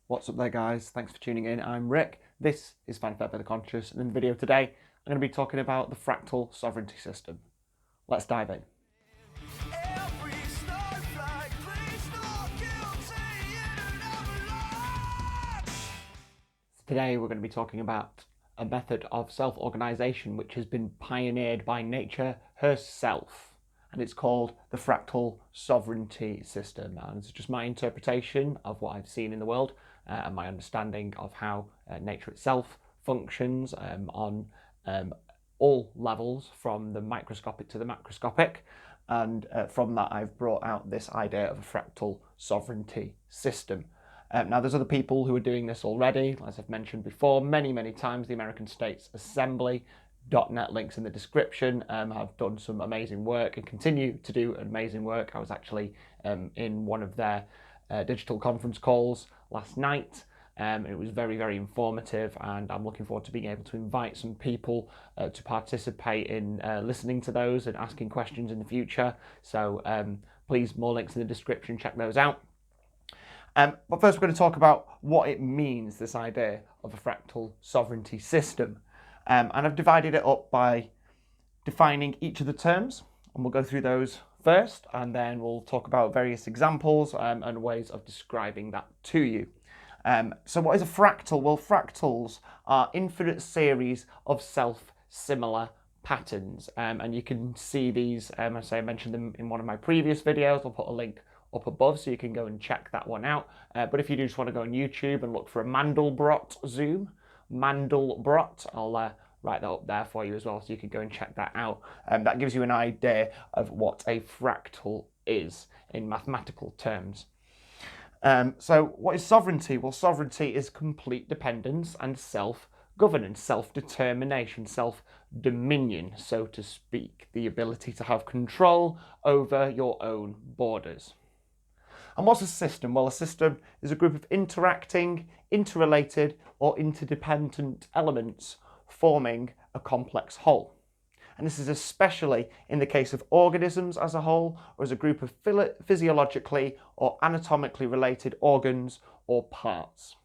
What's up there, guys? Thanks for tuning in. I'm Rick. This is Fanfare for the Conscious, and in the video today I'm going to be talking about the fractal sovereignty system. Let's dive in. Today we're going to be talking about a method of self-organisation which has been pioneered by nature herself, and it's called the fractal sovereignty system. And it's just my interpretation of what I've seen in the world and my understanding of how nature itself functions on all levels, from the microscopic to the macroscopic. And from that I've brought out this idea of a fractal sovereignty system. Now, there's other people who are doing this already, as I've mentioned before, many times. The American States Assembly.net, links in the description, have done some amazing work and continue to do amazing work. I was actually in one of their digital conference calls last night. It was very informative, and I'm looking forward to being able to invite some people to participate in listening to those and asking questions in the future. So please, more links in the description, check those out. But first we're going to talk about what it means, this idea of a fractal sovereignty system. And I've divided it up by defining each of the terms, and we'll go through those first, and then we'll talk about various examples and ways of describing that to you. So what is a fractal? Well, fractals are infinite series of self-similar patterns, and you can see these, as I mentioned them in one of my previous videos. I'll put a link up above so you can go and check that one out. But if you do just want to go on YouTube and look for a Mandelbrot zoom, Mandelbrot, I'll write that up there for you as well, so you can go and check that out. That gives you an idea of what a fractal is in mathematical terms. So what is sovereignty? Well, sovereignty is complete dependence and self-governance, self-determination, self-dominion, so to speak, the ability to have control over your own borders. And what's a system? Well, a system is a group of interacting, interrelated, or interdependent elements forming a complex whole. And this is especially in the case of organisms as a whole, or as a group of physiologically or anatomically related organs or parts.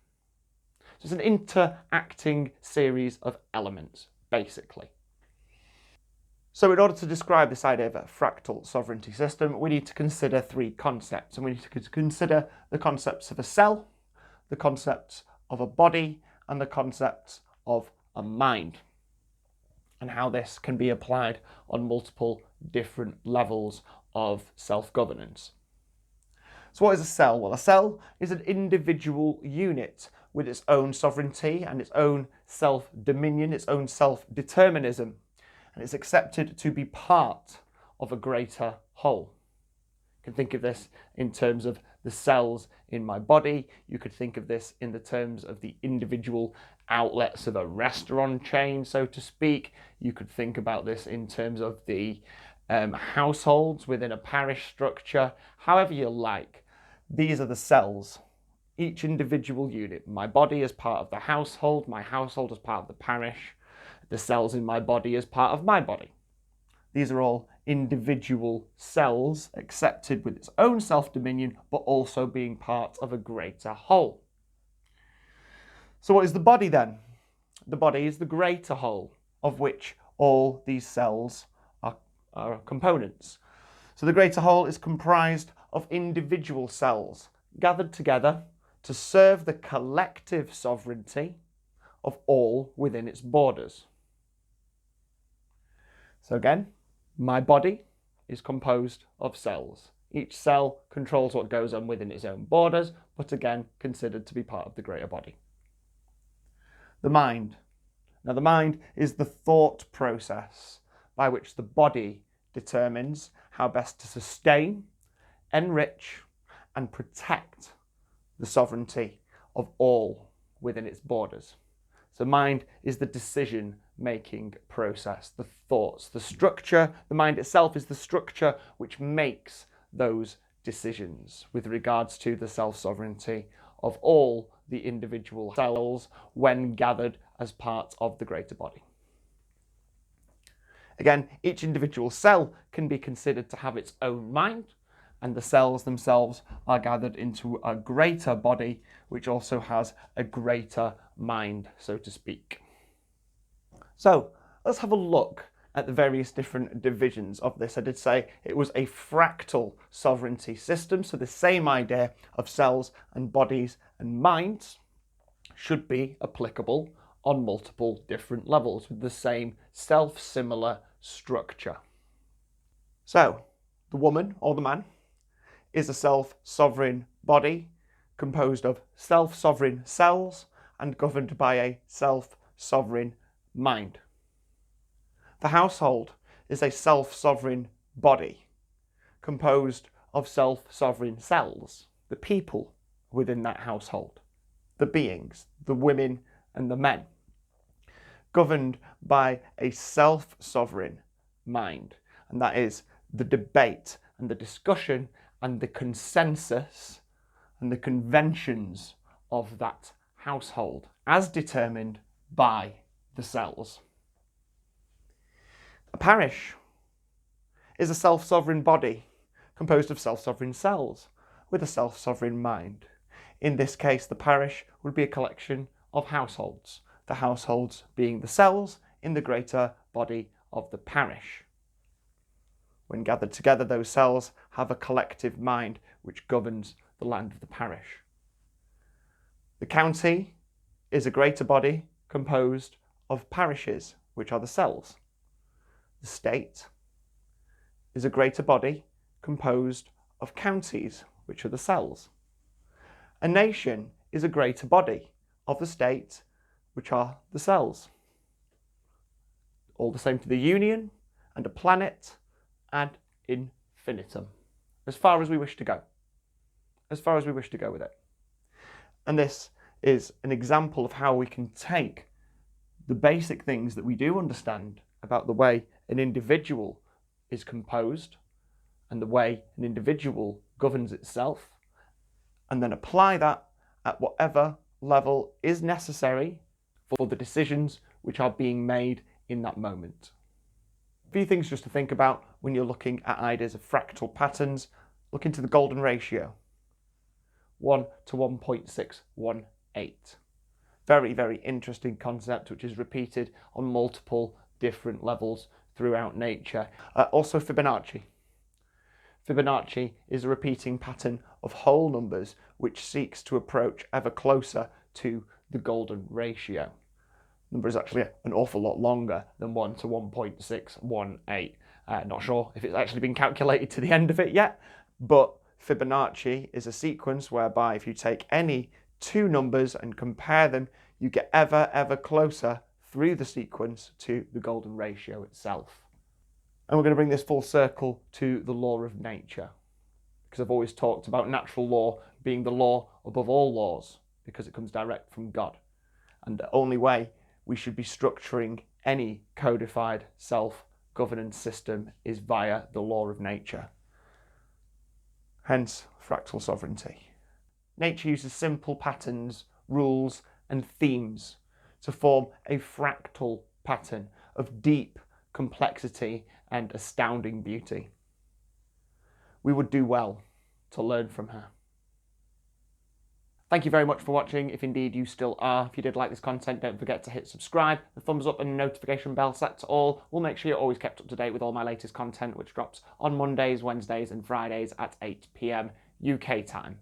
So it's an interacting series of elements, basically. So in order to describe this idea of a fractal sovereignty system, we need to consider three concepts. And we need to consider the concepts of a cell, the concepts of a body, and the concepts of a mind, and how this can be applied on multiple different levels of self-governance. So what is a cell? Well, a cell is an individual unit with its own sovereignty and its own self-dominion, its own self-determinism, and it's accepted to be part of a greater whole. You can think of this in terms of the cells in my body. You could think of this in the terms of the individual outlets of a restaurant chain, so to speak. You could think about this in terms of the households within a parish structure. However you like, these are the cells, each individual unit. My body is part of the household, my household is part of the parish, the cells in my body as part of my body. These are all individual cells accepted with its own self-dominion, but also being part of a greater whole. So what is the body then? The body is the greater whole, of which all these cells are components. So the greater whole is comprised of individual cells gathered together to serve the collective sovereignty of all within its borders. So again, my body is composed of cells. Each cell controls what goes on within its own borders, but again, considered to be part of the greater body. The mind. Now, the mind is the thought process by which the body determines how best to sustain, enrich, and protect the sovereignty of all within its borders. So mind is the decision-making process, the thoughts, the structure. The mind itself is the structure which makes those decisions with regards to the self-sovereignty of all the individual cells when gathered as part of the greater body. Again, each individual cell can be considered to have its own mind, and the cells themselves are gathered into a greater body, which also has a greater mind, so to speak. So let's have a look at the various different divisions of this. I did say it was a fractal sovereignty system, so the same idea of cells and bodies and minds should be applicable on multiple different levels with the same self-similar structure. So the woman or the man is a self-sovereign body composed of self-sovereign cells and governed by a self-sovereign mind. The household is a self-sovereign body composed of self-sovereign cells, the people within that household, the beings, the women and the men, governed by a self-sovereign mind, and that is the debate and the discussion and the consensus and the conventions of that household as determined by the cells. A parish is a self-sovereign body composed of self-sovereign cells with a self-sovereign mind. In this case, the parish would be a collection of households, the households being the cells in the greater body of the parish. When gathered together, those cells have a collective mind which governs the land of the parish. The county is a greater body composed of parishes, which are the cells. The state is a greater body composed of counties, which are the cells. A nation is a greater body of the state, which are the cells. All the same to the union and a planet ad infinitum, as far as we wish to go. As far as we wish to go with it. And this is an example of how we can take the basic things that we do understand about the way an individual is composed and the way an individual governs itself, and then apply that at whatever level is necessary for the decisions which are being made in that moment. A few things just to think about when you're looking at ideas of fractal patterns. Look into the golden ratio. 1 to 1.618. Very, very interesting concept which is repeated on multiple different levels throughout nature. Also Fibonacci. Fibonacci is a repeating pattern of whole numbers which seeks to approach ever closer to the golden ratio. The number is actually an awful lot longer than 1 to 1.618. Not sure if it's actually been calculated to the end of it yet, but Fibonacci is a sequence whereby if you take any two numbers and compare them, you get ever closer through the sequence to the golden ratio itself. And we're going to bring this full circle to the law of nature, because I've always talked about natural law being the law above all laws, because it comes direct from God. And the only way we should be structuring any codified self-governance system is via the law of nature. Hence, fractal sovereignty. Nature uses simple patterns, rules, and themes to form a fractal pattern of deep complexity and astounding beauty. We would do well to learn from her. Thank you very much for watching, if indeed you still are. If you did like this content, don't forget to hit subscribe. The thumbs up and notification bell set to all will make sure you're always kept up to date with all my latest content, which drops on Mondays, Wednesdays and Fridays at 8 PM UK time.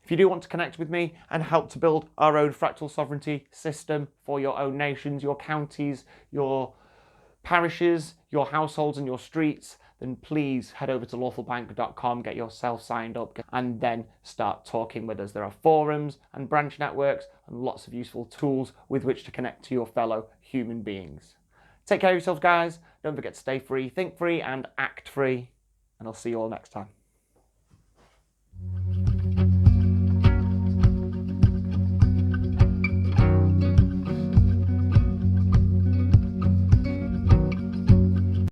If you do want to connect with me and help to build our own fractal sovereignty system for your own nations, your counties, your parishes, your households and your streets, then please head over to lawfulbank.com, get yourself signed up and then start talking with us. There are forums and branch networks and lots of useful tools with which to connect to your fellow human beings. Take care of yourselves, guys. Don't forget to stay free, think free and act free. And I'll see you all next time.